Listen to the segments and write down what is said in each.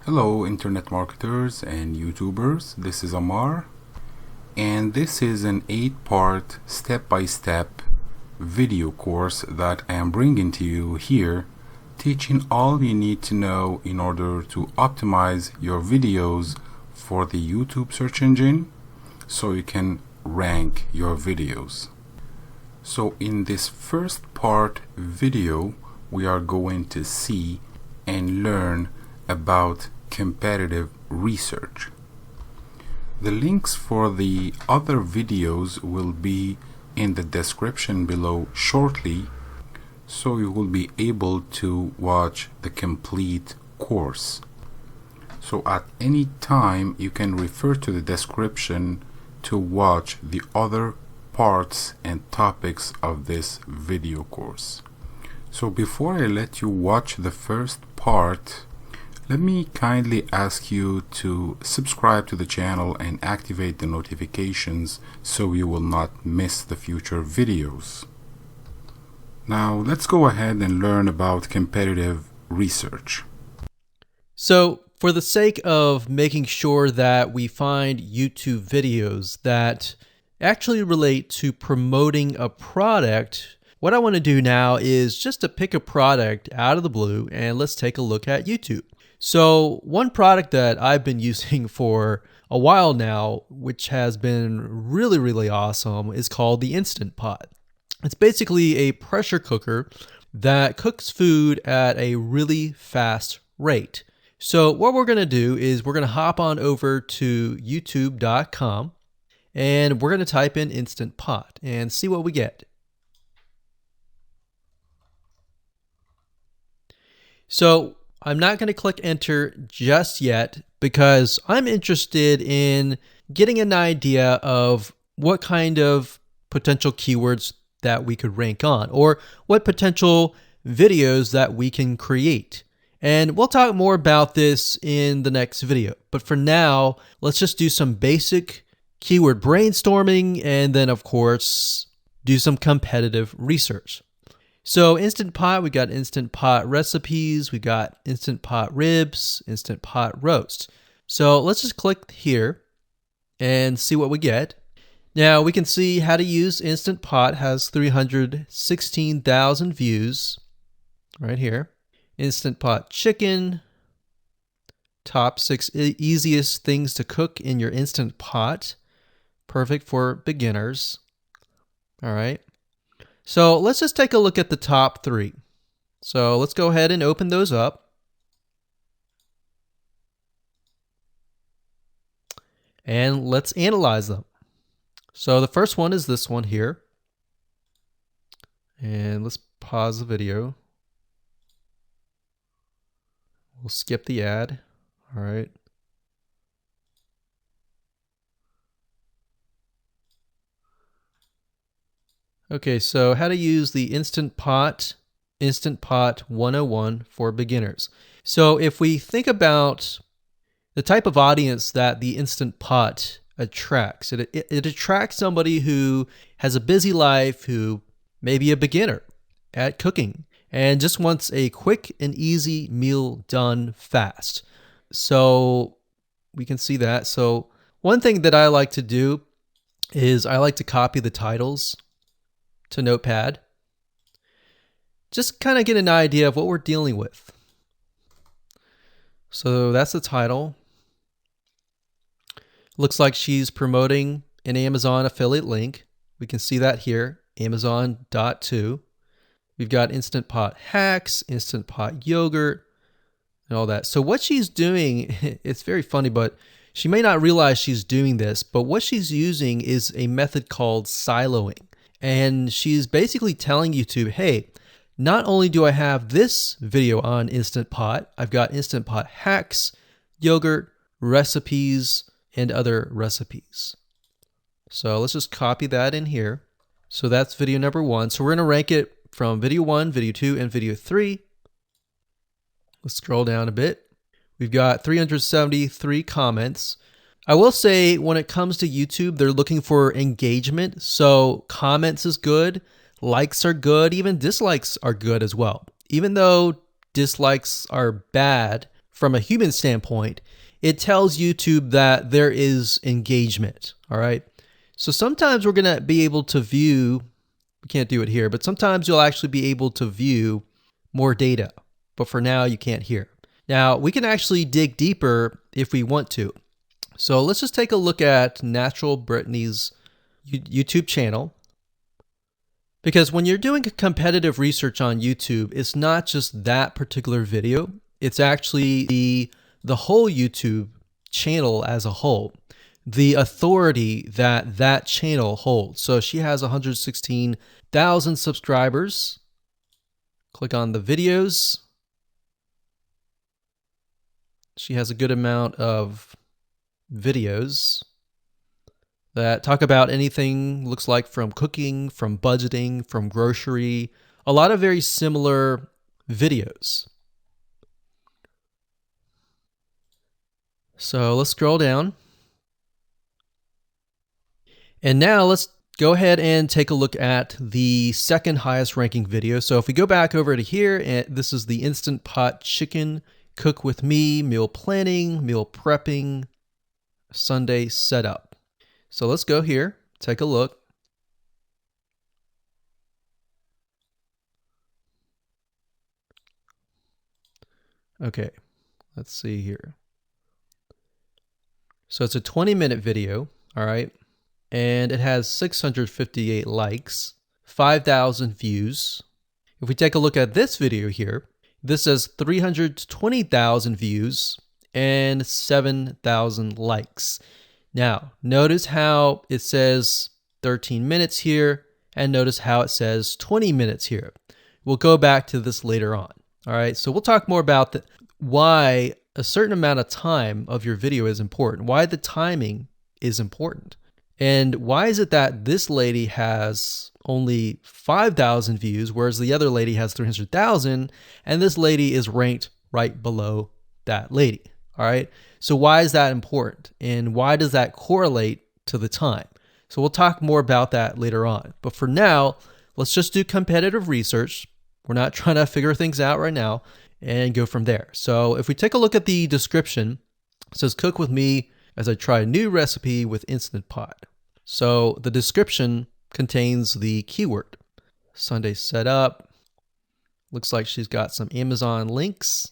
Hello internet marketers and YouTubers, this is Amar, and this is an 8-part step-by-step video course that I am bringing to you here, teaching all you need to know in order to optimize your videos for the YouTube search engine so you can rank your videos. So in this first part video, we are going to see and learn about competitive research. The links for the other videos will be in the description below shortly, so you will be able to watch the complete course. So at any time you can refer to the description to watch the other parts and topics of this video course. So before I let you watch the first part, let me kindly ask you to subscribe to the channel and activate the notifications so you will not miss the future videos. Now let's go ahead and learn about competitive research. So for the sake of making sure that we find YouTube videos that actually relate to promoting a product, what I want to do now is just to pick a product out of the blue and let's take a look at YouTube. So one product that I've been using for a while now, which has been really awesome, is called the Instant Pot. It's basically a pressure cooker that cooks food at a really fast rate. So what we're going to do is we're going to hop on over to youtube.com and we're going to type in Instant Pot and see what we get. So I'm not going to click enter just yet because I'm interested in getting an idea of what kind of potential keywords that we could rank on or what potential videos that we can create. And we'll talk more about this in the next video. But for now, let's just do some basic keyword brainstorming and then of course do some competitive research. So Instant Pot, we got Instant Pot recipes, we got Instant Pot ribs, Instant Pot roast. So let's just click here and see what we get. Now we can see how to use Instant Pot has 316,000 views right here. Instant Pot chicken, top 6 easiest things to cook in your Instant Pot. Perfect for beginners. All right. So let's just take a look at the top 3. So let's go ahead and open those up. And let's analyze them. So the first one is this one here. And let's pause the video. We'll skip the ad. All right. Okay, so how to use the Instant Pot 101 for beginners. So if we think about the type of audience that the Instant Pot attracts, it attracts somebody who has a busy life, who may be a beginner at cooking and just wants a quick and easy meal done fast. So we can see that. So one thing that I like to do is I like to copy the titles to Notepad. Just kind of get an idea of what we're dealing with. So that's the title. Looks like she's promoting an Amazon affiliate link. We can see that here, Amazon.to. We've got Instant Pot hacks, Instant Pot yogurt, and all that. So what she's doing, it's very funny, but she may not realize she's doing this, but what she's using is a method called siloing. And she's basically telling YouTube, hey, not only do I have this video on Instant Pot, I've got Instant Pot hacks, yogurt, recipes, and other recipes. So let's just copy that in here. So that's video number 1. So we're going to rank it from video 1, video 2, and video 3. Let's scroll down a bit. We've got 373 comments. I will say when it comes to YouTube, they're looking for engagement. So comments is good, likes are good, even dislikes are good as well. Even though dislikes are bad from a human standpoint, it tells YouTube that there is engagement. All right. So sometimes we're going to be able to view, we can't do it here, but sometimes you'll actually be able to view more data. But for now, you can't hear. Now, we can actually dig deeper if we want to. So let's just take a look at Natural Brittany's YouTube channel. Because when you're doing competitive research on YouTube, it's not just that particular video. It's actually the whole YouTube channel as a whole, the authority that that channel holds. So she has 116,000 subscribers. Click on the videos. She has a good amount of videos that talk about anything, looks like from cooking, from budgeting, from grocery, a lot of very similar videos. So let's scroll down. And now let's go ahead and take a look at the second highest ranking video. So if we go back over to here, and this is the Instant Pot Chicken Cook With Me, meal planning, meal prepping, Sunday setup. So let's go here, take a look. Okay, let's see here. So it's a 20-minute video, all right, and it has 658 likes, 5,000 views. If we take a look at this video here, this has 320,000 views and 7,000 likes. Now, notice how it says 13 minutes here, and notice how it says 20 minutes here. We'll go back to this later on. All right, so we'll talk more about why a certain amount of time of your video is important, why the timing is important, and why is it that this lady has only 5,000 views, whereas the other lady has 300,000, and this lady is ranked right below that lady. All right. So why is that important? And why does that correlate to the time? So we'll talk more about that later on. But for now, let's just do competitive research. We're not trying to figure things out right now and go from there. So if we take a look at the description, it says cook with me as I try a new recipe with Instant Pot. So the description contains the keyword Sunday setup. Looks like she's got some Amazon links.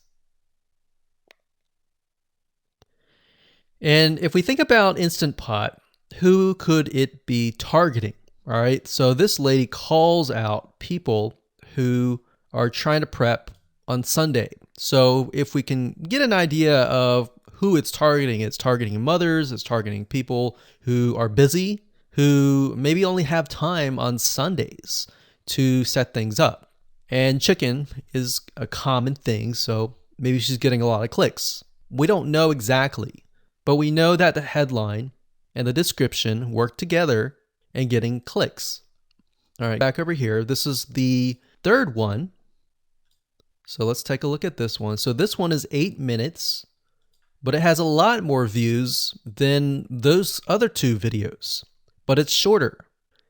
And if we think about Instant Pot, who could it be targeting? All right, so this lady calls out people who are trying to prep on Sunday. So if we can get an idea of who it's targeting mothers, it's targeting people who are busy, who maybe only have time on Sundays to set things up. And chicken is a common thing, so maybe she's getting a lot of clicks. We don't know exactly. But we know that the headline and the description work together and getting clicks. All right, back over here. This is the third one. So let's take a look at this one. So this one is 8 minutes, but it has a lot more views than those other two videos. But it's shorter.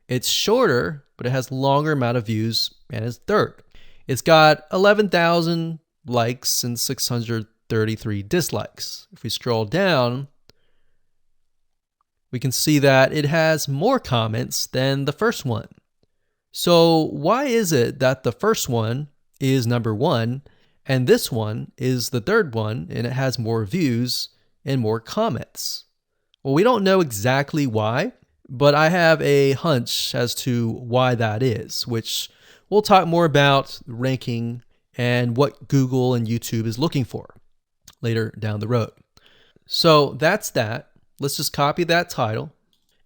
It's shorter, but it has longer amount of views, and it's third. It's got 11,000 likes and 633 dislikes. If we scroll down, we can see that it has more comments than the first one. So why is it that the first one is number one and this one is the third one and it has more views and more comments? Well, we don't know exactly why, but I have a hunch as to why that is, which we'll talk more about ranking and what Google and YouTube is looking for later down the road. So that's that. Let's just copy that title.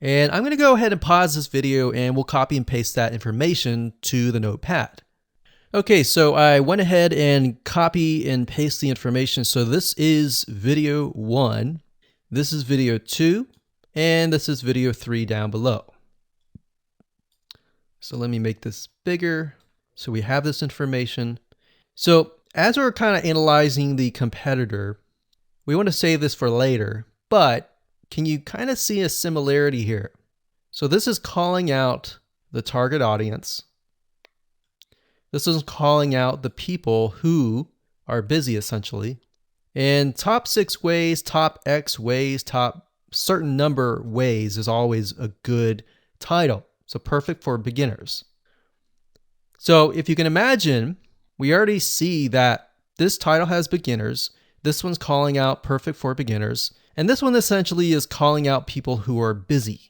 And I'm going to go ahead and pause this video and we'll copy and paste that information to the notepad. Okay, so I went ahead and copy and paste the information. So this is video 1, this is video 2, and this is video 3 down below. So let me make this bigger so we have this information. So as we're kind of analyzing the competitor, we want to save this for later, but can you kind of see a similarity here? So this is calling out the target audience. This is calling out the people who are busy, essentially. And top 6 ways, top X ways, top certain number ways is always a good title. So perfect for beginners. So if you can imagine, we already see that this title has beginners. This one's calling out perfect for beginners. And this one essentially is calling out people who are busy.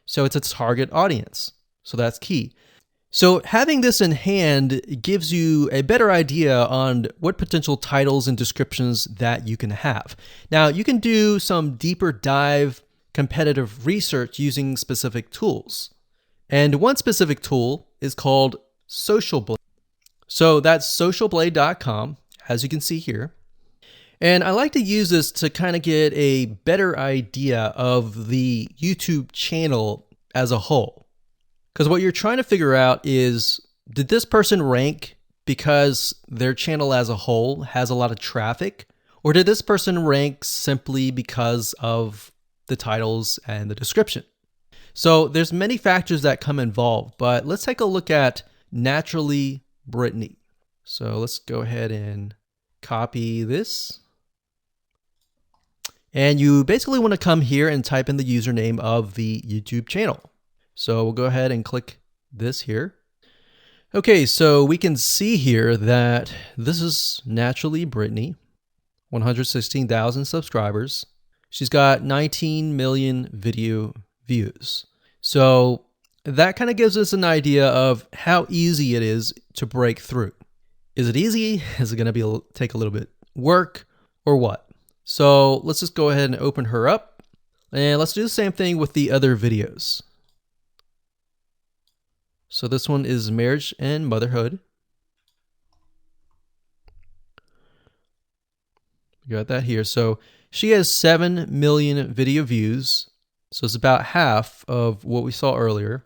So it's a target audience. So that's key. So having this in hand gives you a better idea on what potential titles and descriptions that you can have. Now, you can do some deeper dive competitive research using specific tools. And one specific tool is called Social Blade. So that's socialblade.com, as you can see here. And I like to use this to kind of get a better idea of the YouTube channel as a whole. Because what you're trying to figure out is, did this person rank because their channel as a whole has a lot of traffic? Or did this person rank simply because of the titles and the description? So there's many factors that come involved, but let's take a look at Naturally Brittany. So let's go ahead and copy this. And you basically want to come here and type in the username of the YouTube channel. So we'll go ahead and click this here. Okay, so we can see here that this is Naturally Brittany, 116,000 subscribers. She's got 19 million video views. So that kind of gives us an idea of how easy it is to break through. Is it easy? Is it going to take a little bit work or what? So let's just go ahead and open her up, and let's do the same thing with the other videos. So this one is marriage and motherhood. We got that here. So she has 7 million video views. So it's about half of what we saw earlier.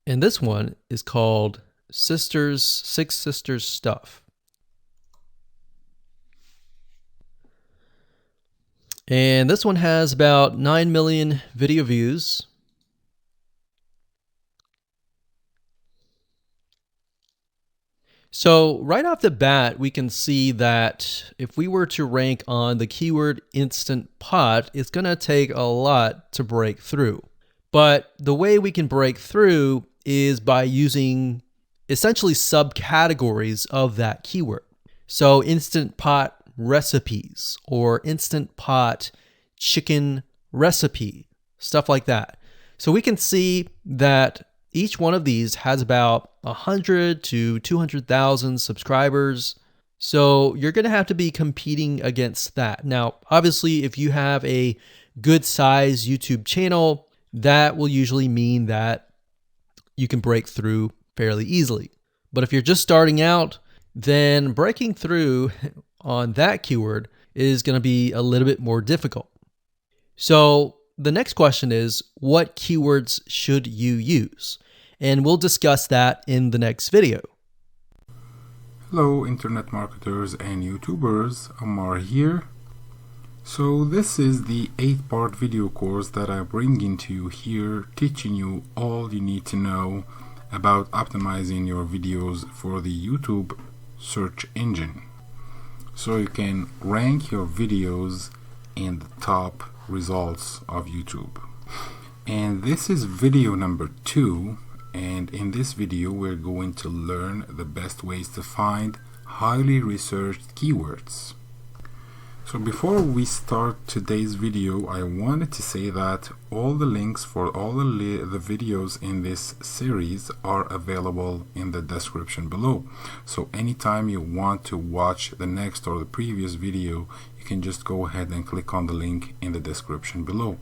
And this one is called Six Sisters Stuff. And this one has about 9 million video views. So right off the bat, we can see that if we were to rank on the keyword Instant Pot, it's going to take a lot to break through. But the way we can break through is by using essentially subcategories of that keyword. So Instant Pot recipes or Instant Pot chicken recipe, stuff like that. So we can see that each one of these has about 100 to 200,000 subscribers. So you're going to have to be competing against that. Now, obviously, if you have a good size YouTube channel, that will usually mean that you can break through fairly easily. But if you're just starting out, then breaking through on that keyword is going to be a little bit more difficult. So the next question is, what keywords should you use? And we'll discuss that in the next video. Hello internet marketers and YouTubers, Amar here. So this is the 8-part video course that I bring into you here, teaching you all you need to know about optimizing your videos for the YouTube search engine, so you can rank your videos in the top results of YouTube. And this is video number 2, and in this video we're going to learn the best ways to find highly researched keywords. So before we start today's video, I wanted to say that all the links for all the videos in this series are available in the description below. So anytime you want to watch the next or the previous video, you can just go ahead and click on the link in the description below.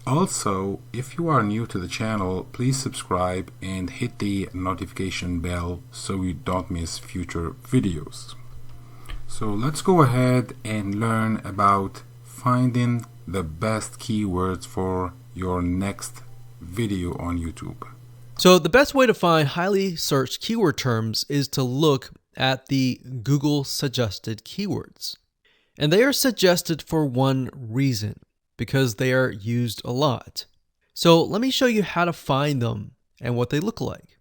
Also, if you are new to the channel, please subscribe and hit the notification bell so you don't miss future videos. So let's go ahead and learn about finding the best keywords for your next video on YouTube. So the best way to find highly searched keyword terms is to look at the Google suggested keywords. And they are suggested for one reason, because they are used a lot. So let me show you how to find them and what they look like.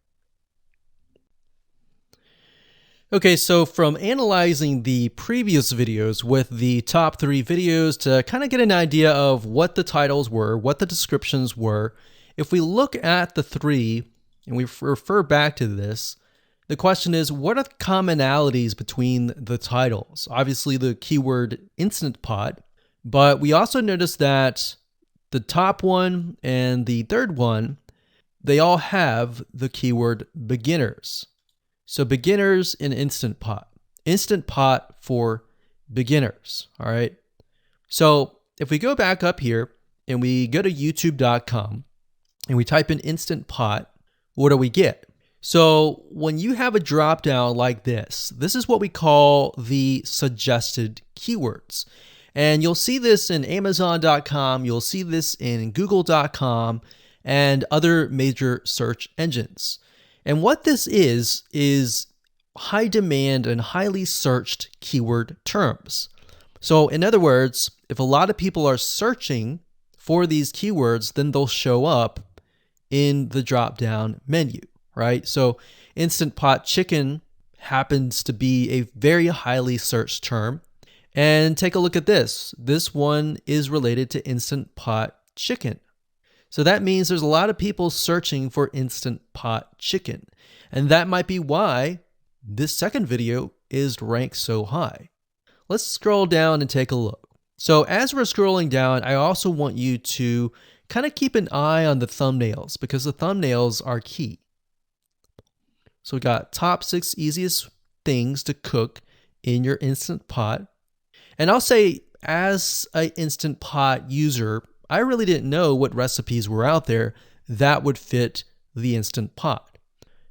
Okay, so from analyzing the previous videos with the top 3 videos to kind of get an idea of what the titles were, what the descriptions were, if we look at the 3 and we refer back to this, the question is, what are the commonalities between the titles? Obviously the keyword Instant Pot, but we also noticed that the top one and the third one, they all have the keyword beginners. So beginners in Instant Pot. Instant Pot for beginners, all right? So if we go back up here and we go to youtube.com and we type in Instant Pot, what do we get? So when you have a drop down like this is what we call the suggested keywords. And you'll see this in amazon.com, you'll see this in google.com and other major search engines. And what this is high demand and highly searched keyword terms. So in other words, if a lot of people are searching for these keywords, then they'll show up in the drop-down menu, right? So Instant Pot Chicken happens to be a very highly searched term. And take a look at this. This one is related to Instant Pot Chicken. So that means there's a lot of people searching for Instant Pot Chicken. And that might be why this second video is ranked so high. Let's scroll down and take a look. So as we're scrolling down, I also want you to kind of keep an eye on the thumbnails because the thumbnails are key. So we got top 6 easiest things to cook in your Instant Pot. And I'll say as an Instant Pot user, I really didn't know what recipes were out there that would fit the Instant Pot.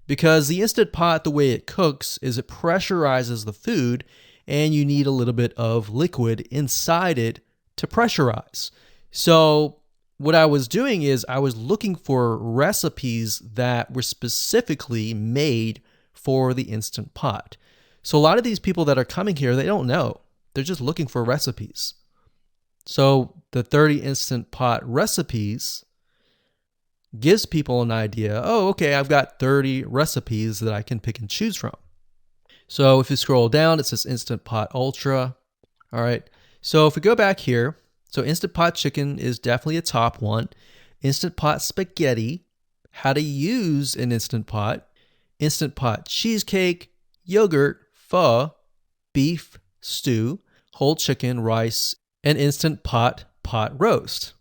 Because the Instant Pot, the way it cooks is it pressurizes the food and you need a little bit of liquid inside it to pressurize. So what I was doing is I was looking for recipes that were specifically made for the Instant Pot. So a lot of these people that are coming here, they don't know. They're just looking for recipes. So the 30 Instant Pot recipes gives people an idea, oh, okay, I've got 30 recipes that I can pick and choose from. So if you scroll down, it says Instant Pot Ultra. All right. So if we go back here, so Instant Pot Chicken is definitely a top one. Instant Pot Spaghetti, how to use an Instant Pot. Instant Pot Cheesecake, Yogurt, Pho, Beef Stew, Whole Chicken, Rice, and Instant Pot Roast.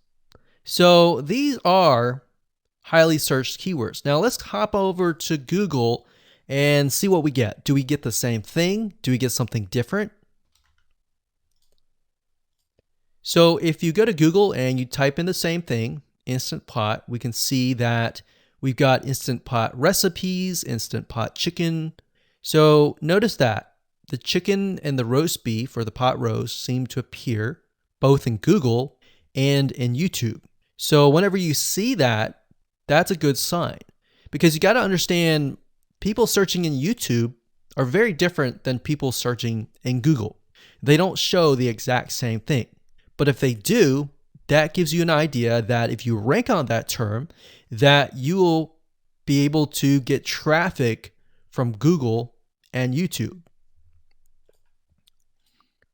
So these are highly searched keywords. Now let's hop over to Google and see what we get. Do we get the same thing? Do we get something different? So if you go to Google and you type in the same thing, Instant Pot, we can see that we've got Instant Pot recipes, Instant Pot chicken. So notice that the chicken and the roast beef or the pot roast seem to appear both in Google and in YouTube. So whenever you see that, that's a good sign because you got to understand people searching in YouTube are very different than people searching in Google. They don't show the exact same thing. But if they do, that gives you an idea that if you rank on that term, that you will be able to get traffic from Google and YouTube.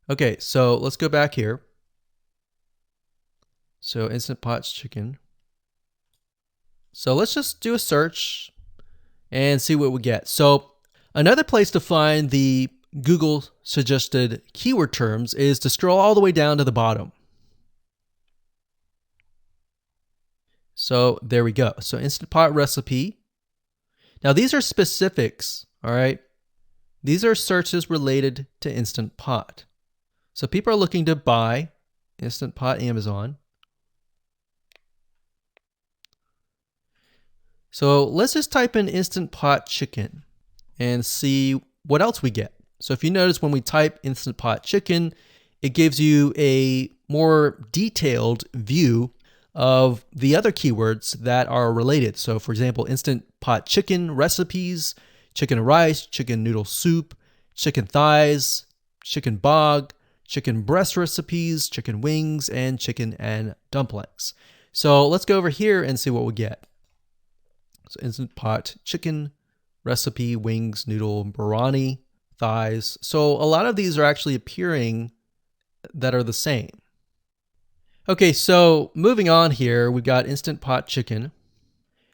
Okay, so let's go back here. So Instant Pot Chicken. So let's just do a search and see what we get. So another place to find the Google suggested keyword terms is to scroll all the way down to the bottom. So there we go. So Instant Pot recipe. Now these are specifics, all right? These are searches related to Instant Pot. So people are looking to buy Instant Pot Amazon. So let's just type in Instant Pot Chicken and see what else we get. So if you notice when we type Instant Pot Chicken, it gives you a more detailed view of the other keywords that are related. So for example, Instant Pot Chicken recipes, chicken rice, chicken noodle soup, chicken thighs, chicken bog, chicken breast recipes, chicken wings, and chicken and dumplings. So let's go over here and see what we get. So Instant Pot Chicken recipe, wings, noodle, biryani, thighs. So a lot of these are actually appearing that are the same. Okay, so moving on here, we've got Instant Pot Chicken.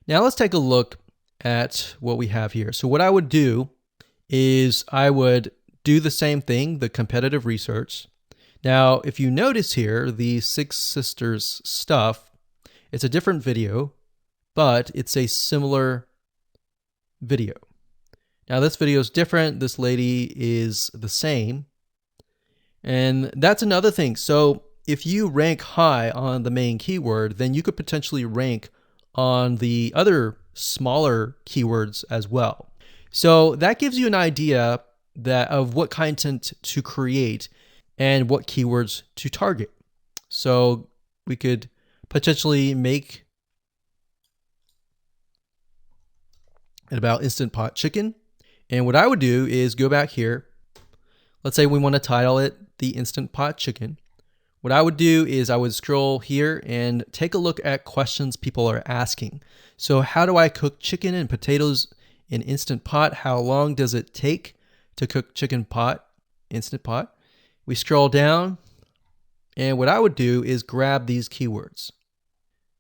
Now let's take a look at what we have here. So what I would do is I would do the same thing, the competitive research. Now, if you notice here, the Six Sisters stuff, it's a different video, but it's a similar video. Now this video is different. This lady is the same. And that's another thing. So if you rank high on the main keyword, then you could potentially rank on the other smaller keywords as well. So that gives you an idea of what content to create and what keywords to target. So we could potentially make it about Instant Pot Chicken. And what I would do is go back here. Let's say we want to title it the Instant Pot Chicken. What I would do is I would scroll here and take a look at questions people are asking. So how do I cook chicken and potatoes in Instant Pot? How long does it take to cook chicken pot, Instant Pot? We scroll down, and what I would do is grab these keywords.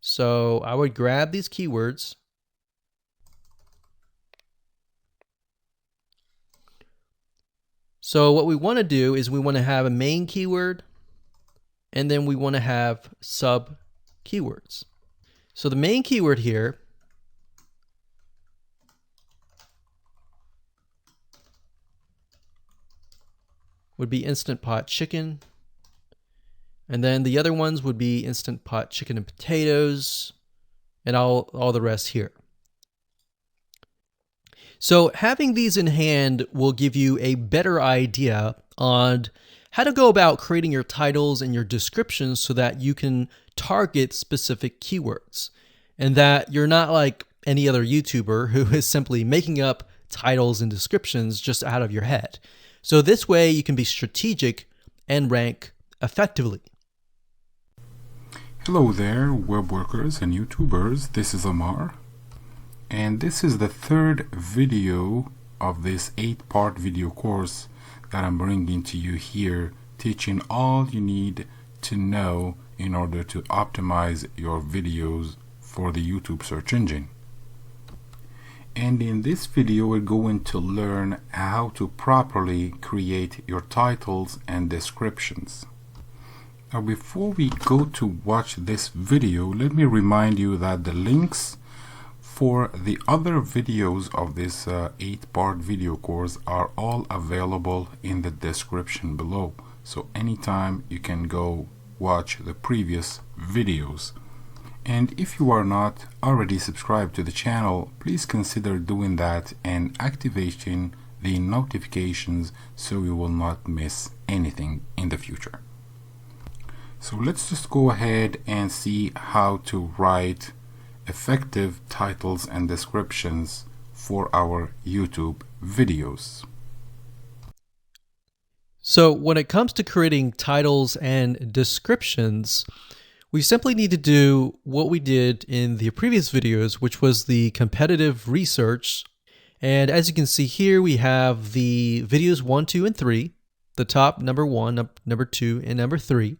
So I would grab these keywords. So what we want to do is we want to have a main keyword, and then we want to have sub keywords. So the main keyword here would be Instant Pot Chicken. And then the other ones would be Instant Pot Chicken and potatoes, and all the rest here. So having these in hand will give you a better idea on how to go about creating your titles and your descriptions so that you can target specific keywords, and that you're not like any other YouTuber who is simply making up titles and descriptions just out of your head. So this way you can be strategic and rank effectively. Hello there, web workers and YouTubers. This is Amar, and this is the third video of this 8-part video course that I'm bringing to you here, teaching all you need to know in order to optimize your videos for the YouTube search engine. And in this video, we're going to learn how to properly create your titles and descriptions. Now, before we go to watch this video, let me remind you that the links for the other videos of this 8-part video course are all available in the description below. So anytime you can go watch the previous videos. And if you are not already subscribed to the channel, please consider doing that and activating the notifications so you will not miss anything in the future. So let's just go ahead and see how to write effective titles and descriptions for our YouTube videos. So when it comes to creating titles and descriptions, we simply need to do what we did in the previous videos, which was the competitive research. And as you can see here, we have the videos 1, 2, and 3, the top number 1, number 2, and number 3.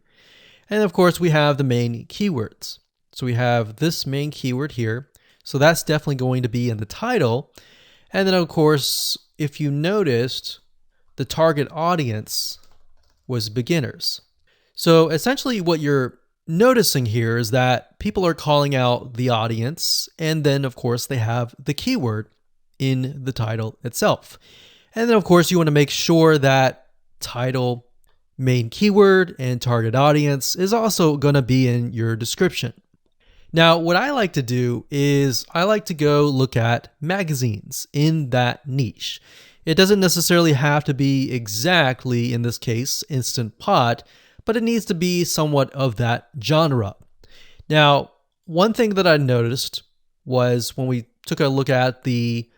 And of course, we have the main keywords. So we have this main keyword here. So that's definitely going to be in the title. And then of course, if you noticed, the target audience was beginners. So essentially what you're noticing here is that people are calling out the audience, and then of course they have the keyword in the title itself. And then of course you want to make sure that title, main keyword, and target audience is also going to be in your description. Now, what I like to do is I like to go look at magazines in that niche. It doesn't necessarily have to be exactly, in this case, Instant Pot, but it needs to be somewhat of that genre. Now, one thing that I noticed was when we took a look at the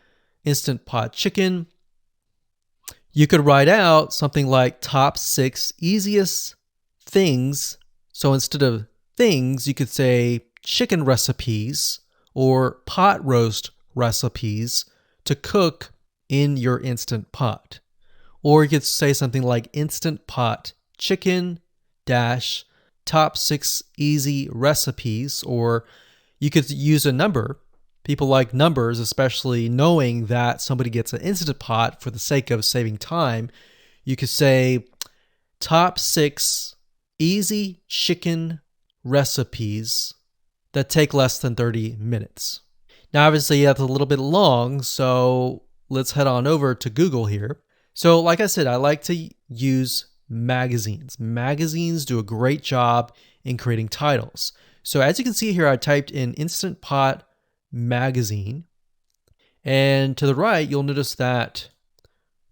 Instant Pot Chicken, you could write out something like top 6 easiest things. So instead of things, you could say chicken recipes or pot roast recipes to cook in your Instant Pot. Or you could say something like Instant Pot Chicken dash top 6 easy recipes, or you could use a number. People like numbers, especially knowing that somebody gets an Instant Pot for the sake of saving time. You could say top 6 easy chicken recipes that take less than 30 minutes. Now, obviously, that's a little bit long, so let's head on over to Google here. So like I said, I like to use magazines. Magazines do a great job in creating titles. So as you can see here, I typed in Instant Pot magazine. And to the right, you'll notice that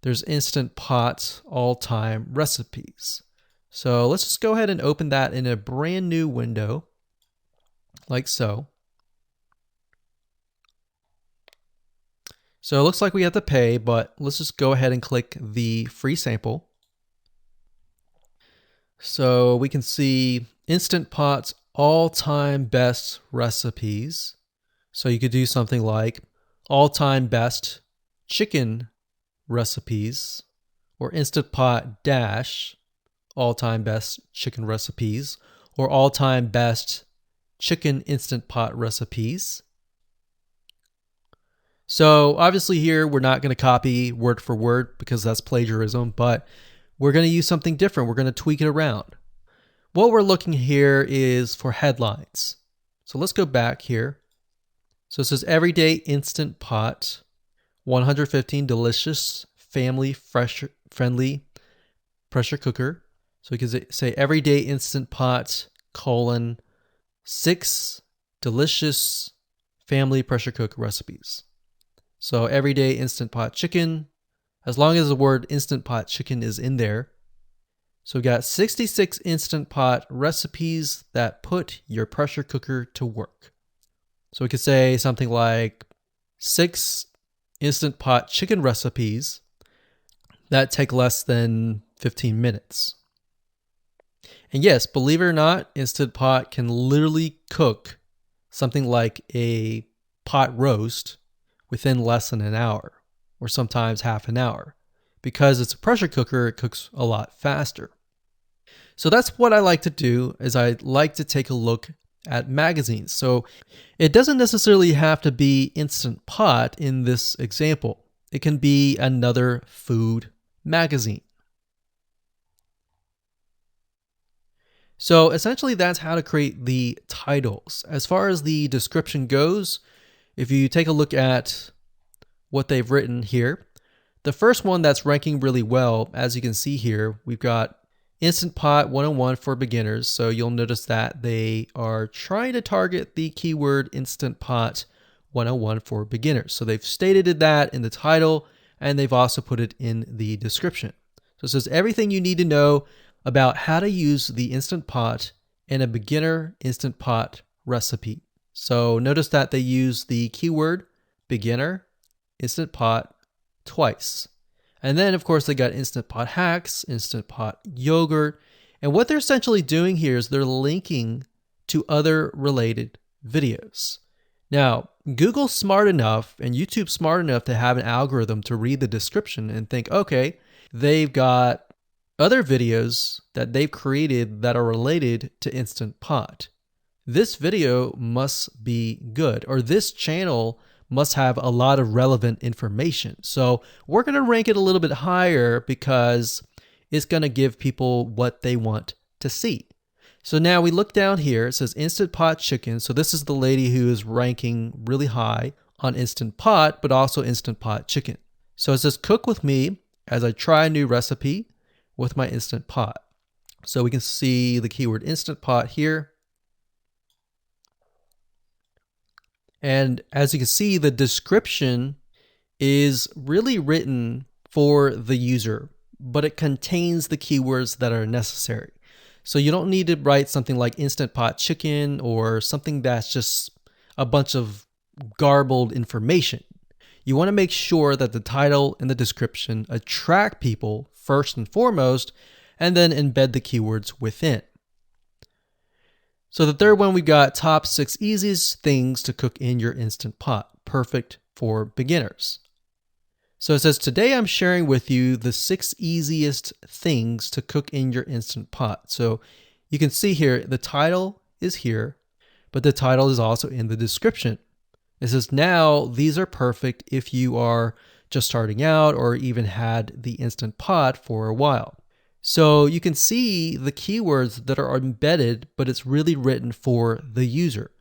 there's Instant Pot all-time recipes. So let's just go ahead and open that in a brand new window, like so. So it looks like we have to pay, but let's just go ahead and click the free sample. So we can see Instant Pot's all-time best recipes. So you could do something like all-time best chicken recipes, or Instant Pot dash all-time best chicken recipes, or all-time best chicken Instant Pot recipes. So obviously here we're not going to copy word for word because that's plagiarism, but we're going to use something different. We're going to tweak it around. What we're looking here is for headlines. So let's go back here. So it says Everyday Instant Pot, 115 delicious, family friendly pressure cooker. So we can say Everyday Instant Pot, 6 delicious family pressure cook recipes. So Everyday Instant Pot chicken, as long as the word Instant Pot chicken is in there. So we got 66 Instant Pot recipes that put your pressure cooker to work. So we could say something like 6 Instant Pot chicken recipes that take less than 15 minutes. And yes, believe it or not, Instant Pot can literally cook something like a pot roast within less than an hour, or sometimes half an hour. Because it's a pressure cooker, it cooks a lot faster. So that's what I like to do, is I like to take a look at magazines. So it doesn't necessarily have to be Instant Pot in this example. It can be another food magazine. So essentially that's how to create the titles. As far as the description goes, if you take a look at what they've written here, the first one that's ranking really well, as you can see here, we've got Instant Pot 101 for beginners. So you'll notice that they are trying to target the keyword Instant Pot 101 for beginners. So they've stated that in the title, and they've also put it in the description. So it says everything you need to know about how to use the Instant Pot in a beginner Instant Pot recipe. So notice that they use the keyword beginner Instant Pot twice. And then, of course, they got Instant Pot hacks, Instant Pot yogurt. And what they're essentially doing here is they're linking to other related videos. Now, Google's smart enough and YouTube's smart enough to have an algorithm to read the description and think, okay, they've got other videos that they've created that are related to Instant Pot. This video must be good, or this channel must have a lot of relevant information. So we're going to rank it a little bit higher because it's going to give people what they want to see. So now we look down here, it says Instant Pot chicken. So this is the lady who is ranking really high on Instant Pot, but also Instant Pot chicken. So it says cook with me as I try a new recipe with my Instant Pot. So we can see the keyword Instant Pot here. And as you can see, the description is really written for the user, but it contains the keywords that are necessary. So you don't need to write something like Instant Pot chicken or something that's just a bunch of garbled information. You want to make sure that the title and the description attract people first and foremost, and then embed the keywords within. So the third one, we've got top 6 easiest things to cook in your Instant Pot. Perfect for beginners. So it says, today I'm sharing with you the 6 easiest things to cook in your Instant Pot. So you can see here, the title is here, but the title is also in the description. It says, now these are perfect if you are just starting out or even had the Instant Pot for a while. So you can see the keywords that are embedded, but it's really written for the user.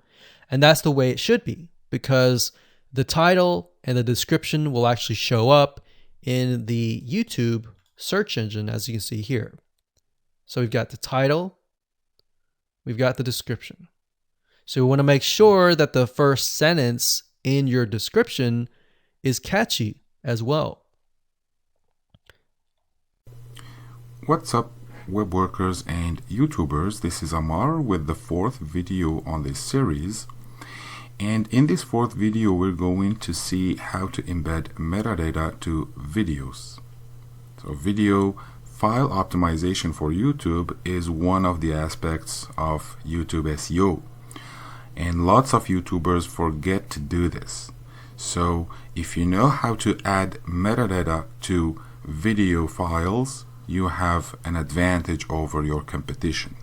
And that's the way it should be, because the title and the description will actually show up in the YouTube search engine, as you can see here. So we've got the title, we've got the description. So we want to make sure that the first sentence in your description is catchy as well. What's up, web workers and YouTubers? This is Amar with the 4th video on this series. And in this 4th video, we're going to see how to embed metadata to videos. So video file optimization for YouTube is one of the aspects of YouTube SEO. And lots of YouTubers forget to do this. So if you know how to add metadata to video files, you have an advantage over your competition.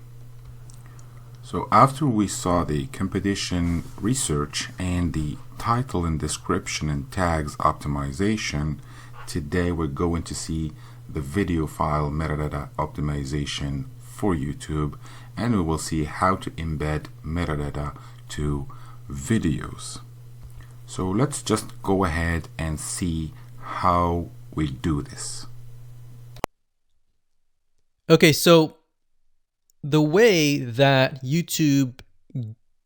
So after we saw the competition research and the title and description and tags optimization, today we're going to see the video file metadata optimization for YouTube, and we will see how to embed metadata to videos. So let's just go ahead and see how we do this. Okay, so the way that YouTube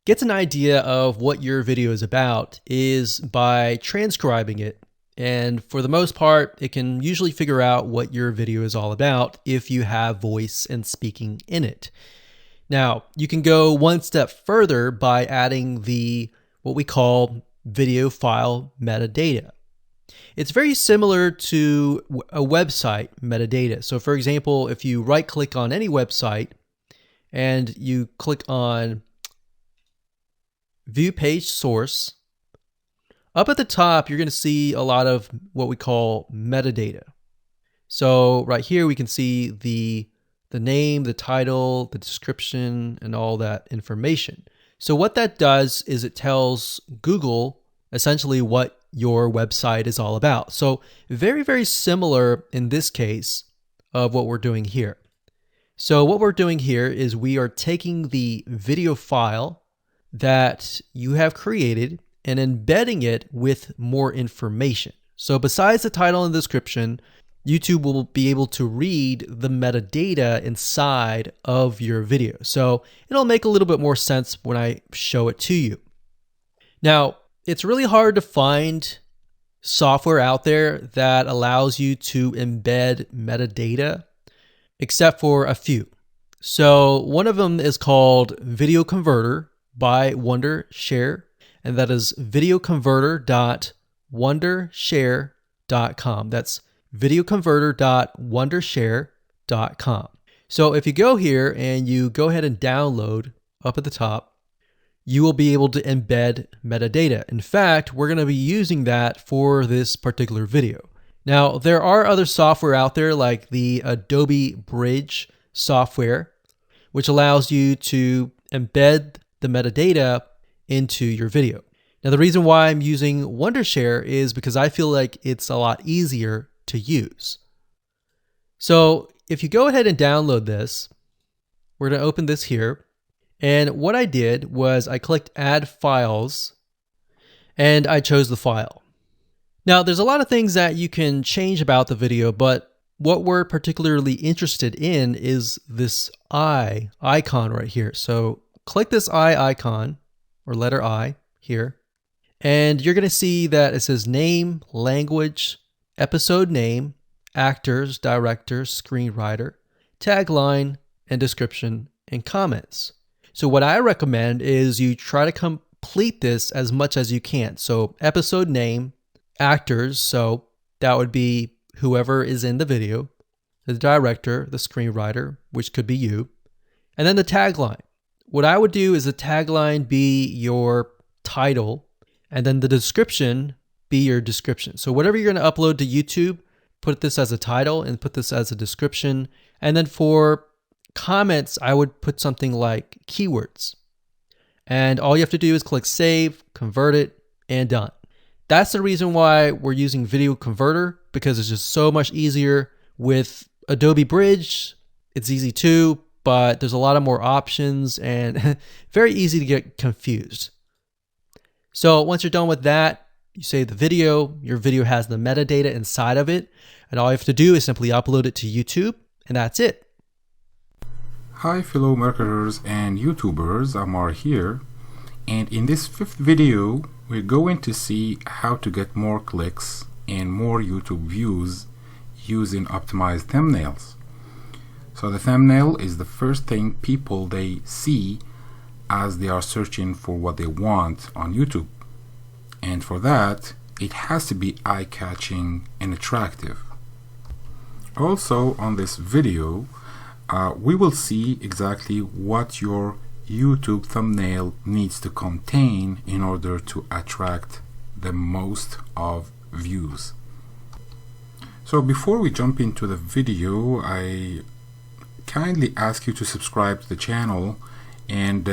gets an idea of what your video is about is by transcribing it. And for the most part, it can usually figure out what your video is all about if you have voice and speaking in it. Now, you can go one step further by adding what we call video file metadata. It's very similar to a website metadata. So for example, if you right click on any website and you click on view page source, up at the top, you're going to see a lot of what we call metadata. So right here, we can see the name, the title, the description, and all that information. So what that does is it tells Google essentially what your website is all about. So very, very similar in this case of what we're doing here. So what we're doing here is we are taking the video file that you have created and embedding it with more information. So besides the title and description, YouTube will be able to read the metadata inside of your video. So it'll make a little bit more sense when I show it to you. Now, it's really hard to find software out there that allows you to embed metadata, except for a few. So one of them is called Video Converter by Wondershare, and that is videoconverter.wondershare.com. That's videoconverter.wondershare.com. So if you go here and you go ahead and download up at the top, you will be able to embed metadata. In fact, we're going to be using that for this particular video. Now, there are other software out there like the Adobe Bridge software, which allows you to embed the metadata into your video. Now, the reason why I'm using Wondershare is because I feel like it's a lot easier to use. So if you go ahead and download this, we're going to open this here. And what I did was I clicked Add Files, and I chose the file. Now, there's a lot of things that you can change about the video, but what we're particularly interested in is this eye icon right here. So click this eye icon, or letter I here, and you're going to see that it says name, language, episode name, actors, directors, screenwriter, tagline, and description, and comments. So what I recommend is you try to complete this as much as you can. So episode name, actors, so that would be whoever is in the video, the director, the screenwriter, which could be you, and then the tagline. What I would do is the tagline be your title, and then the description be your description. So whatever you're going to upload to YouTube, put this as a title and put this as a description. And then for comments, I would put something like keywords. And all you have to do is click save, convert it, and done. That's the reason why we're using Video Converter, because it's just so much easier. With Adobe Bridge, it's easy too, but there's a lot of more options and very easy to get confused. So once you're done with that, you save the video. Your video has the metadata inside of it, and all you have to do is simply upload it to YouTube, and that's it. Hi fellow marketers and YouTubers, Amar here, and in this 5th video we're going to see how to get more clicks and more YouTube views using optimized thumbnails. So the thumbnail is the first thing people they see as they are searching for what they want on YouTube, and for that it has to be eye-catching and attractive. Also on this video we will see exactly what your YouTube thumbnail needs to contain in order to attract the most of views. So before we jump into the video, I kindly ask you to subscribe to the channel and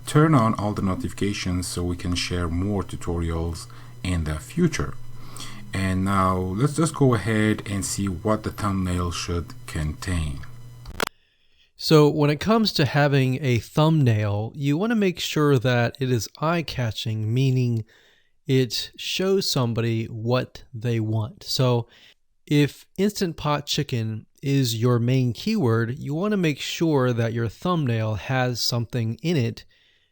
turn on all the notifications so we can share more tutorials in the future. And now let's just go ahead and see what the thumbnail should contain. So when it comes to having a thumbnail, you want to make sure that it is eye-catching, meaning it shows somebody what they want. So if Instant Pot Chicken is your main keyword, you want to make sure that your thumbnail has something in it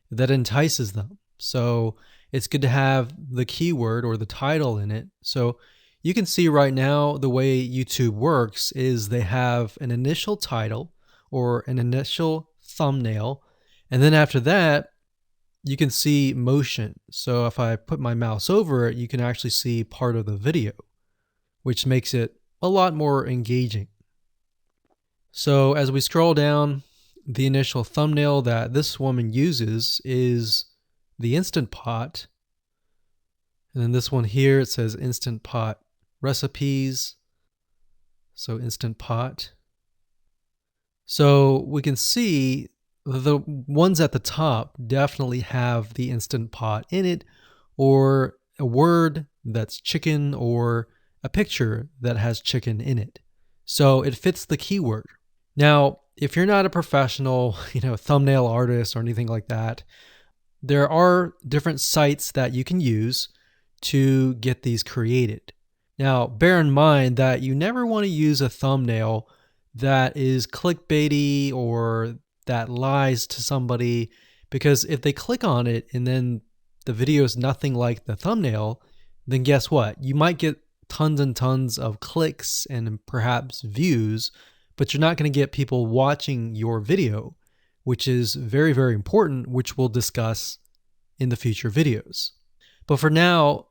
that entices them. So it's good to have the keyword or the title in it. So you can see right now the way YouTube works is they have an initial title or an initial thumbnail, and then after that you can see motion. So if I put my mouse over it, you can actually see part of the video, which makes it a lot more engaging. So as we scroll down, the initial thumbnail that this woman uses is the Instant Pot, and then this one here, it says Instant Pot recipes, so Instant Pot. So we can see the ones at the top definitely have the Instant Pot in it, or a word that's chicken, or a picture that has chicken in it. So it fits the keyword. Now, if you're not a professional, thumbnail artist or anything like that, there are different sites that you can use to get these created. Now, bear in mind that you never want to use a thumbnail that is clickbaity or that lies to somebody, because if they click on it and then the video is nothing like the thumbnail, then guess what? You might get tons and tons of clicks and perhaps views, but you're not going to get people watching your video, which is very, very important, which we'll discuss in the future videos. But for now,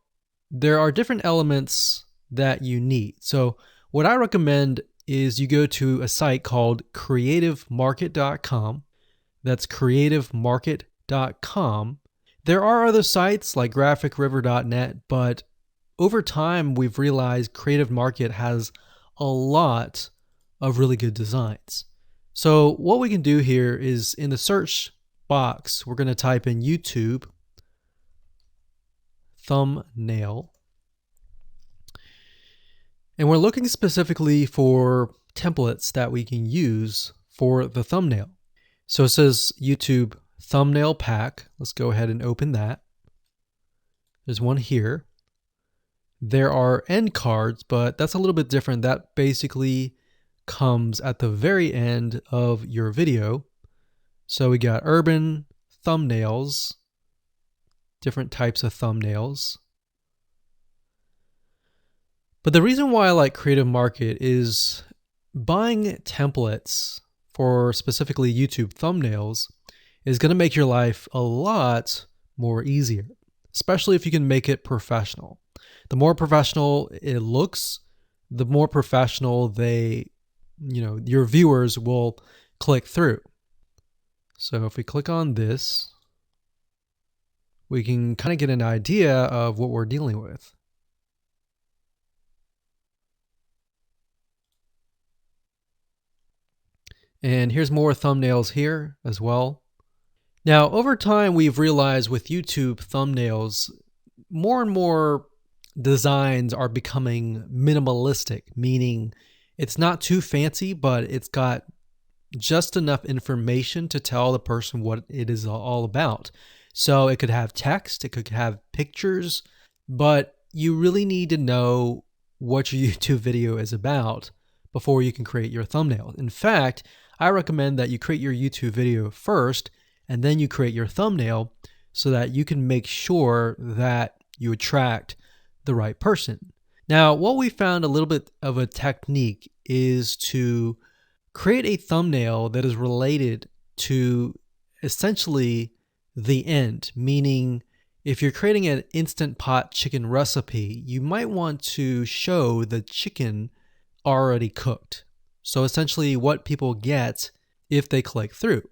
there are different elements that you need. So what I recommend is you go to a site called creativemarket.com. That's creativemarket.com. There are other sites like graphicriver.net, but over time we've realized Creative Market has a lot of really good designs. So what we can do here is in the search box, we're going to type in YouTube thumbnail. And we're looking specifically for templates that we can use for the thumbnail. So it says YouTube thumbnail pack. Let's go ahead and open that. There's one here. There are end cards, but that's a little bit different. That basically comes at the very end of your video. So we got urban thumbnails, different types of thumbnails. But the reason why I like Creative Market is buying templates for specifically YouTube thumbnails is going to make your life a lot more easier, especially if you can make it professional. The more professional it looks, the more professional your viewers will click through. So if we click on this, we can kind of get an idea of what we're dealing with. And here's more thumbnails here as well. Now, over time, we've realized with YouTube thumbnails, more and more designs are becoming minimalistic, meaning it's not too fancy, but it's got just enough information to tell the person what it is all about. So it could have text, it could have pictures, but you really need to know what your YouTube video is about before you can create your thumbnail. In fact, I recommend that you create your YouTube video first and then you create your thumbnail so that you can make sure that you attract the right person. Now, what we found a little bit of a technique is to create a thumbnail that is related to essentially the end, meaning if you're creating an Instant Pot chicken recipe, you might want to show the chicken already cooked. So essentially what people get if they click through.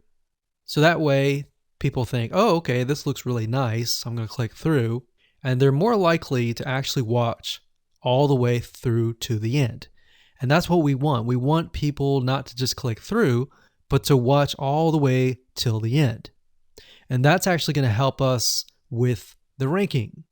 So that way people think, oh, okay, this looks really nice. I'm going to click through. And they're more likely to actually watch all the way through to the end. And that's what we want. We want people not to just click through, but to watch all the way till the end. And that's actually going to help us with the ranking.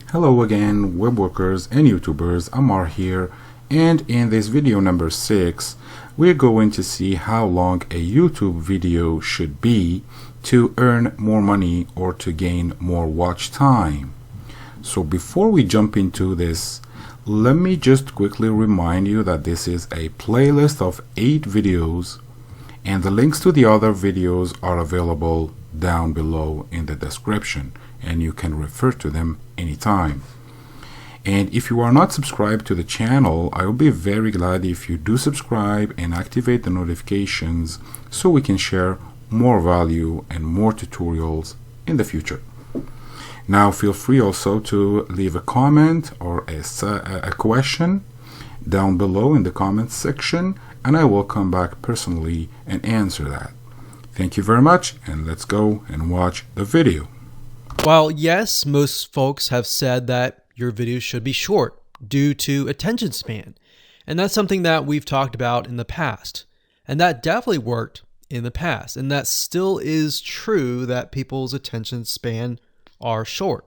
Hello again, web workers and YouTubers. Amar here, and in this video number 6, we're going to see how long a YouTube video should be to earn more money or to gain more watch time. So before we jump into this, let me just quickly remind you that this is a playlist of 8 videos, and the links to the other videos are available down below in the description, and you can refer to them anytime. And if you are not subscribed to the channel, I will be very glad if you do subscribe and activate the notifications so we can share more value and more tutorials in the future. Now feel free also to leave a comment or a question down below in the comments section, and I will come back personally and answer that. Thank you very much, and let's go and watch the video. While yes, most folks have said that your videos should be short due to attention span, and that's something that we've talked about in the past, and that definitely worked in the past, and that still is true that people's attention span are short.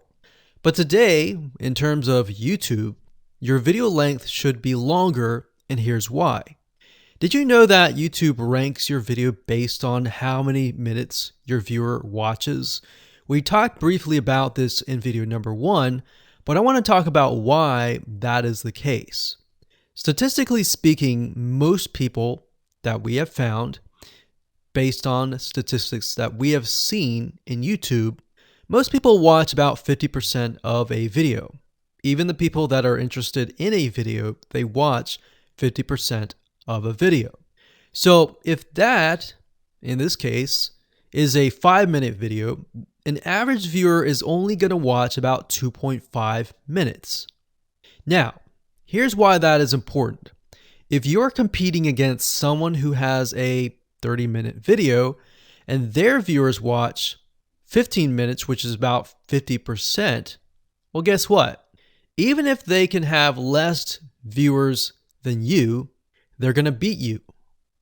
But today, in terms of YouTube, your video length should be longer, and here's why. Did you know that YouTube ranks your video based on how many minutes your viewer watches? We talked briefly about this in video number 1, but I want to talk about why that is the case. Statistically speaking, most people that we have found, based on statistics that we have seen in YouTube, most people watch about 50% of a video. Even the people that are interested in a video, they watch 50% of a video. So if that, in this case, is a 5-minute video, an average viewer is only going to watch about 2.5 minutes. Now, here's why that is important. If you're competing against someone who has a 30-minute video and their viewers watch 15 minutes, which is about 50%, well, guess what? Even if they can have less viewers than you, they're going to beat you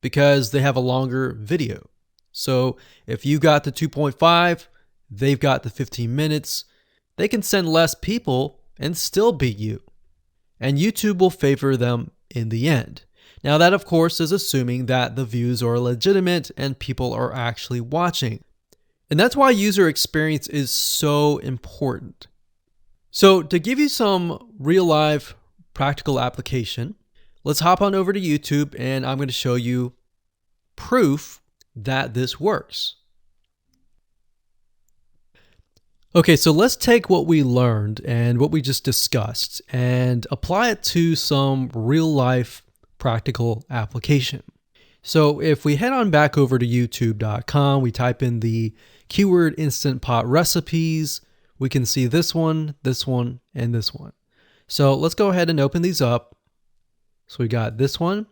because they have a longer video. So if you got the 2.5, they've got the 15 minutes, they can send less people and still beat you. And YouTube will favor them in the end. Now that, of course, is assuming that the views are legitimate and people are actually watching. And that's why user experience is so important. So to give you some real life practical application, let's hop on over to YouTube and I'm going to show you proof that this works. Okay, so let's take what we learned and what we just discussed and apply it to some real life practical application. So if we head on back over to youtube.com, we type in the keyword Instant Pot recipes, we can see this one, and this one. So let's go ahead and open these up. So we got this one,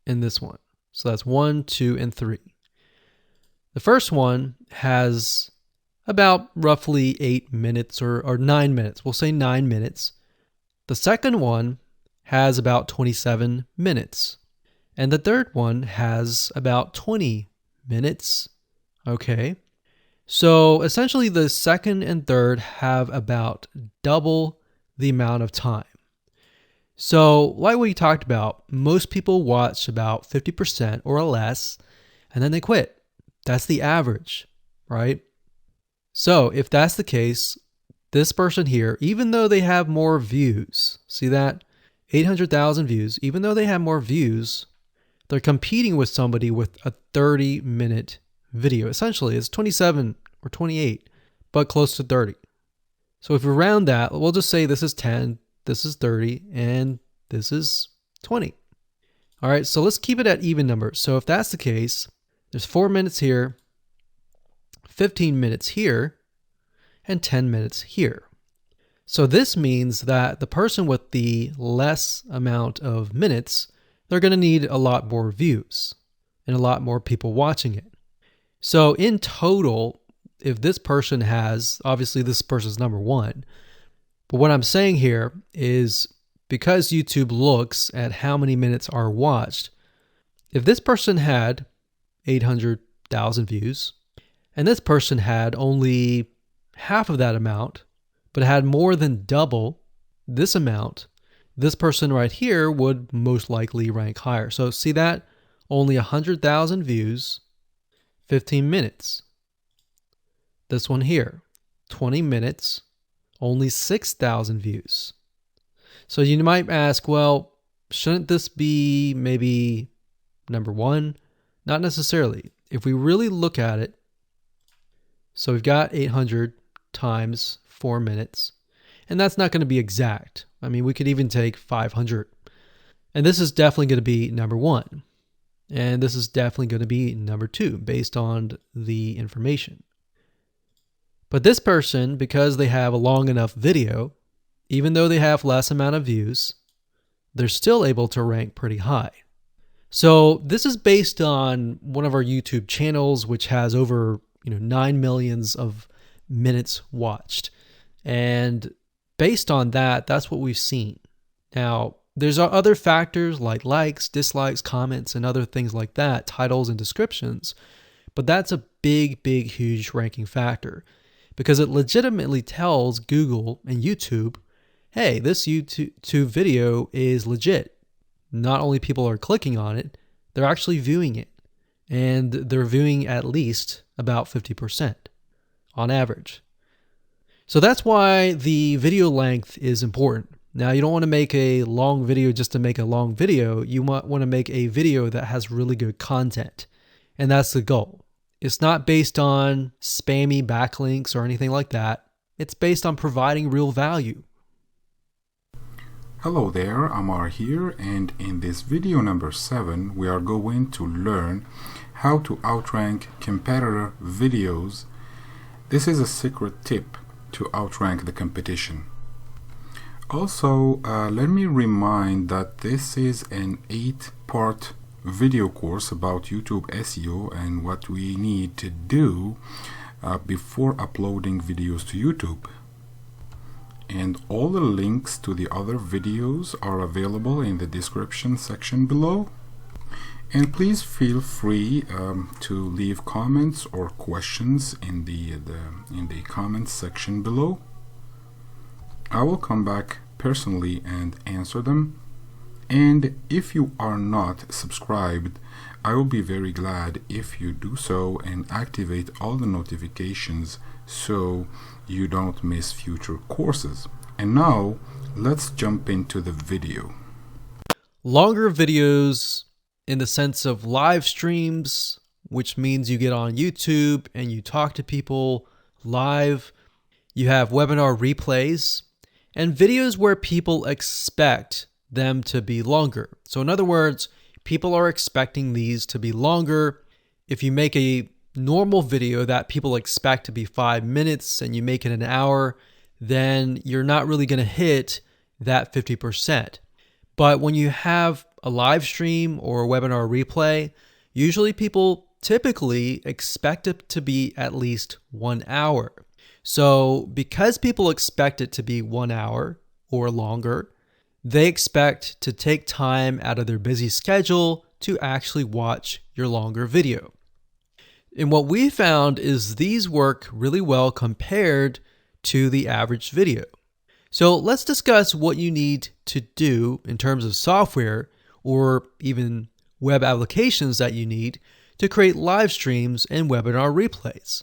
and this one. So that's 1, 2, and 3. The first one has about roughly 8 minutes or 9 minutes. We'll say 9 minutes. The second one has about 27 minutes. And the third one has about 20 minutes. Okay. So essentially the second and third have about double the amount of time. So like we talked about, most people watch about 50% or less, and then they quit. That's the average, right? So if that's the case, this person here, even though they have more views, see that? 800,000 views, even though they have more views, they're competing with somebody with a 30-minute video. Essentially, it's 27 or 28, but close to 30. So if we round that, we'll just say this is 10, this is 30, and this is 20. All right, so let's keep it at even numbers. So if that's the case, there's 4 minutes here, 15 minutes here, and 10 minutes here. So this means that the person with the less amount of minutes, they're going to need a lot more views and a lot more people watching it. So in total, if this person has, obviously this person's number one, but what I'm saying here is because YouTube looks at how many minutes are watched, if this person had 800,000 views and this person had only half of that amount, but had more than double this amount, this person right here would most likely rank higher. So see that? Only 100,000 views, 15 minutes. This one here, 20 minutes, only 6,000 views. So you might ask, well, shouldn't this be maybe number one? Not necessarily. If we really look at it, so we've got 800 times 4 minutes, and that's not going to be exact. I mean, we could even take 500. And this is definitely going to be number one. And this is definitely going to be number two based on the information. But this person, because they have a long enough video, even though they have less amount of views, they're still able to rank pretty high. So this is based on one of our YouTube channels, which has over 9 million of minutes watched. And based on that, that's what we've seen. Now, there's other factors like likes, dislikes, comments, and other things like that, titles and descriptions. But that's a big, huge ranking factor because it legitimately tells Google and YouTube, hey, this YouTube video is legit. Not only people are clicking on it, they're actually viewing it. And they're viewing at least about 50% on average. So that's why the video length is important. Now, you don't want to make a long video just to make a long video. You want to make a video that has really good content. And that's the goal. It's not based on spammy backlinks or anything like that. It's based on providing real value. Hello there, Amar here, and in this video number 7, we are going to learn how to outrank competitor videos. This is a secret tip to outrank the competition. Also, let me remind that this is an 8-part video course about YouTube SEO and what we need to do before uploading videos to YouTube. And all the links to the other videos are available in the description section below. And please feel free to leave comments or questions in the comments section below. I will come back personally and answer them. And if you are not subscribed, I will be very glad if you do so and activate all the notifications so you don't miss future courses. And now let's jump into the video. Longer videos in the sense of live streams, which means you get on YouTube and you talk to people live. You have webinar replays and videos where people expect them to be longer. So in other words, people are expecting these to be longer. If you make a normal video that people expect to be 5 minutes and you make it an hour, then you're not really going to hit that 50%. But when you have a live stream or a webinar replay, usually people typically expect it to be at least 1 hour. So because people expect it to be 1 hour or longer, they expect to take time out of their busy schedule to actually watch your longer video. And what we found is these work really well compared to the average video. So let's discuss what you need to do in terms of software or even web applications that you need to create live streams and webinar replays.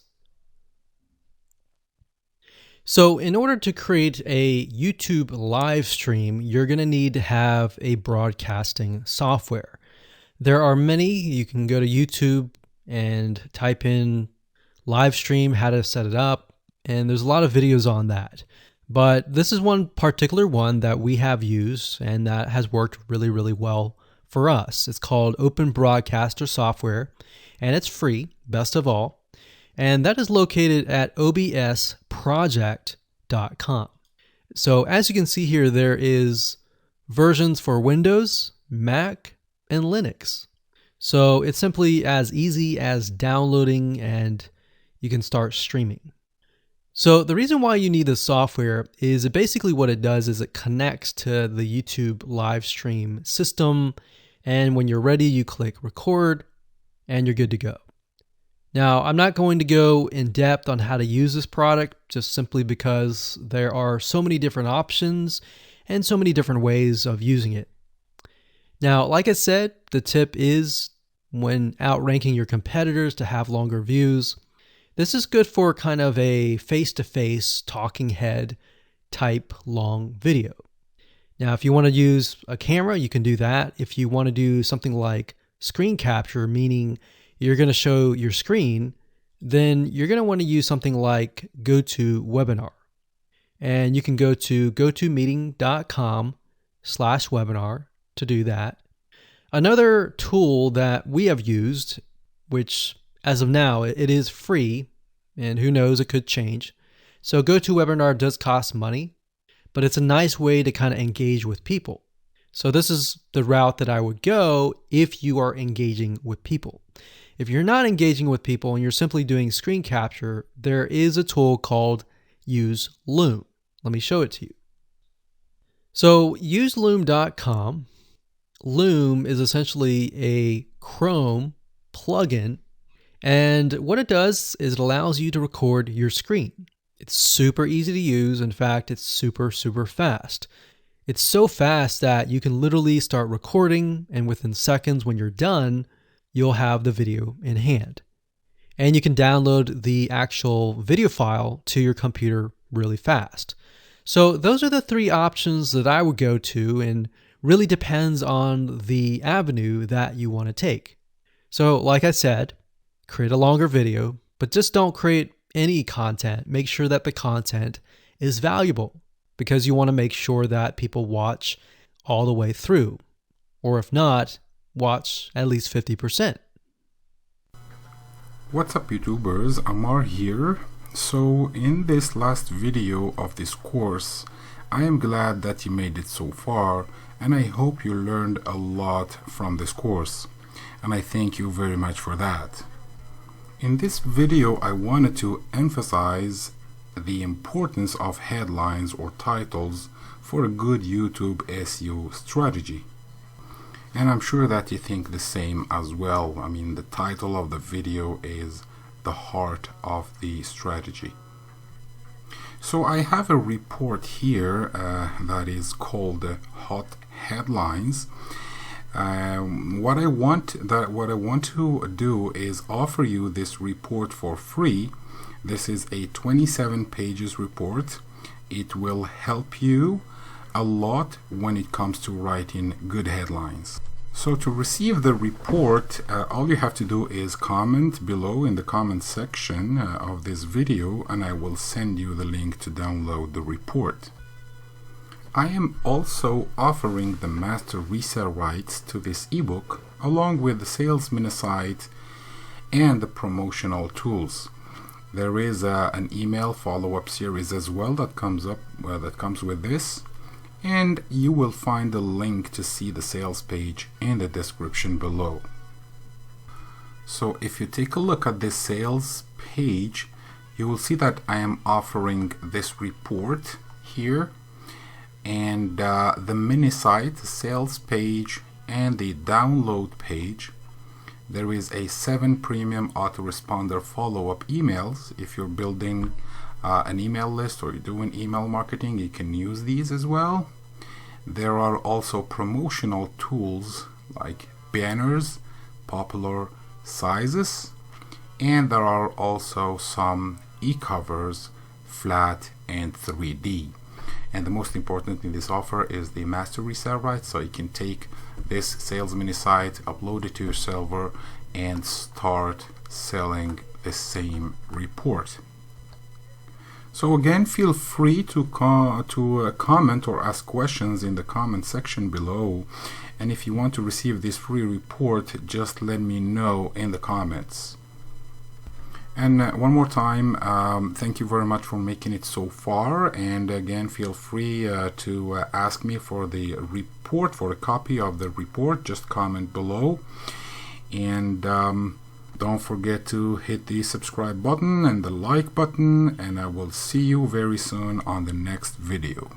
So in order to create a YouTube live stream, you're going to need to have a broadcasting software. There are many. You can go to YouTube and type in live stream, how to set it up, and there's a lot of videos on that. But this is one particular one that we have used and that has worked really, really well for us. It's called Open Broadcaster Software, and it's free, best of all. And that is located at obsproject.com. So as you can see here, there is versions for Windows, Mac, and Linux. So it's simply as easy as downloading and you can start streaming. So the reason why you need this software is basically what it does is it connects to the YouTube live stream system. And when you're ready, you click record and you're good to go. Now, I'm not going to go in depth on how to use this product just simply because there are so many different options and so many different ways of using it. Now, like I said, the tip is when outranking your competitors to have longer views. This is good for kind of a face-to-face talking head type long video. Now, if you want to use a camera, you can do that. If you want to do something like screen capture, meaning you're going to show your screen, then you're going to want to use something like GoToWebinar. And you can go to gotomeeting.com/webinar to do that. Another tool that we have used, which as of now, it is free, and who knows, it could change. So GoToWebinar does cost money, but it's a nice way to kind of engage with people. So this is the route that I would go if you are engaging with people. If you're not engaging with people and you're simply doing screen capture, there is a tool called Use Loom. Let me show it to you. So useloom.com. Loom is essentially a Chrome plugin, and what it does is it allows you to record your screen. It's super easy to use. In fact, it's super, super fast. It's so fast that you can literally start recording, and within seconds when you're done, you'll have the video in hand. And you can download the actual video file to your computer really fast. So those are the three options that I would go to, and really depends on the avenue that you want to take. So like I said, create a longer video, but just don't create any content. Make sure that the content is valuable, because you want to make sure that people watch all the way through. Or if not, watch at least 50%. What's up, YouTubers? Amar here. So in this last video of this course, I am glad that you made it so far, and I hope you learned a lot from this course, and I thank you very much for that. In this video, I wanted to emphasize the importance of headlines or titles for a good YouTube SEO strategy. And I'm sure that you think the same as well. I mean, the title of the video is the heart of the strategy. So I have a report here that is called Hot Headlines. What I want to do is offer you this report for free. This is a 27 pages report. It will help you a lot when it comes to writing good headlines. So to receive the report, all you have to do is comment below in the comment section of this video, and I will send you the link to download the report. I am also offering the master resale rights to this ebook, along with the sales site and the promotional tools. There is an email follow-up series as well that comes with this, and you will find the link to see the sales page in the description below. So if you take a look at this sales page, you will see that I am offering this report here, and the mini site, the sales page, and the download page, there is a 7 premium autoresponder follow-up emails. If you're building an email list or you're doing email marketing, you can use these as well. There are also promotional tools like banners, popular sizes, and there are also some e-covers, flat and 3D. And the most important in this offer is the master resale rights, so you can take this sales mini site, upload it to your server, and start selling the same report. So again, feel free to comment or ask questions in the comment section below. And if you want to receive this free report, just let me know in the comments. And one more time, thank you very much for making it so far. And again, feel free to ask me for the report, for a copy of the report. Just comment below. And don't forget to hit the subscribe button and the like button. And I will see you very soon on the next video.